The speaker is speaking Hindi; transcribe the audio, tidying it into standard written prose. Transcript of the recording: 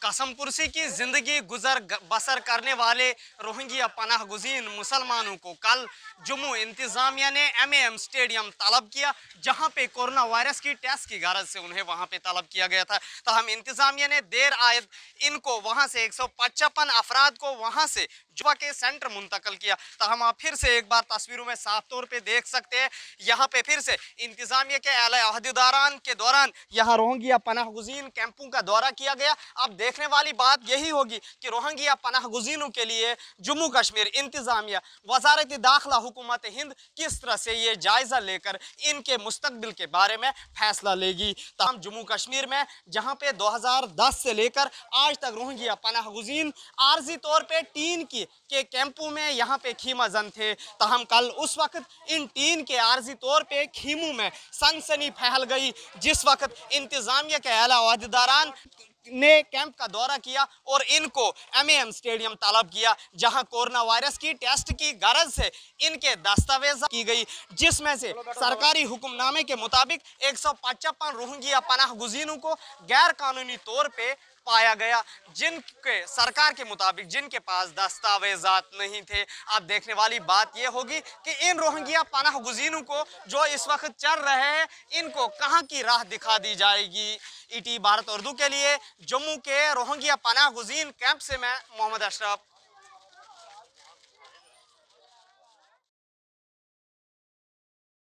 कसम पुरसी की जिंदगी बसर करने वाले रोहिंग्या पनाह गुज़ीन मुसलमानों को कल जम्मू इंतजामिया ने एमएएम स्टेडियम तलब किया, जहां पे कोरोना वायरस की टेस्ट की गरज से उन्हें वहां पे तलब किया गया था। तो हम इंतजामिया ने देर आयद इनको वहां से 155 अफराद को वहां से जुबा के सेंटर मुंतकल किया। तो हम आप फिर से एक बार तस्वीरों में साफ तौर पे देख सकते हैं, यहाँ पे फिर से इंतजामिया के आला अहदेदारान के दौरान यहाँ रोहिंग्या पनाह गुज़ीन कैंपों का दौरा किया गया। अब देखने वाली बात यही होगी कि रोहिंग्या पनाह गुज़ीनों के लिए जम्मू कश्मीर इंतजामिया वजारत दाखिला हुकूमत हिंद किस तरह से ये जायजा लेकर इनके मुस्तकबिल के बारे में फैसला लेगी। तो हम जम्मू कश्मीर में जहाँ पे 2010 से लेकर आज तक रोहिंग्या पनाह गुज़ीन आर्जी तौर पे टीन के कैंपों में यहाँ पे खीमा जन थे। तो हम कल उस वक्त इन टीन के आर्जी तौर पे खीमों में सनसनी फैल गई, जिस वक्त इंतजामिया के आला अहदेदारान ने कैंप का दौरा किया और इनको एमएएम स्टेडियम तलब किया, जहां कोरोना वायरस की टेस्ट की गरज से इनके दस्तावेज की गई, जिसमें से सरकारी हुक्मनामे के मुताबिक 155 रोहिंग्या पनाह गुज़ीनों को गैर कानूनी तौर पे पाया गया, जिनके सरकार के मुताबिक जिनके पास दस्तावेजात नहीं थे। अब देखने वाली बात यह होगी कि इन रोहिंग्या पनाह गुज़ीनों को जो इस वक्त चल रहे हैं, इनको कहां की राह दिखा दी जाएगी। ईटी भारत उर्दू के लिए जम्मू के रोहिंग्या पनाह गुज़ीन कैंप से मैं मोहम्मद अशरफ।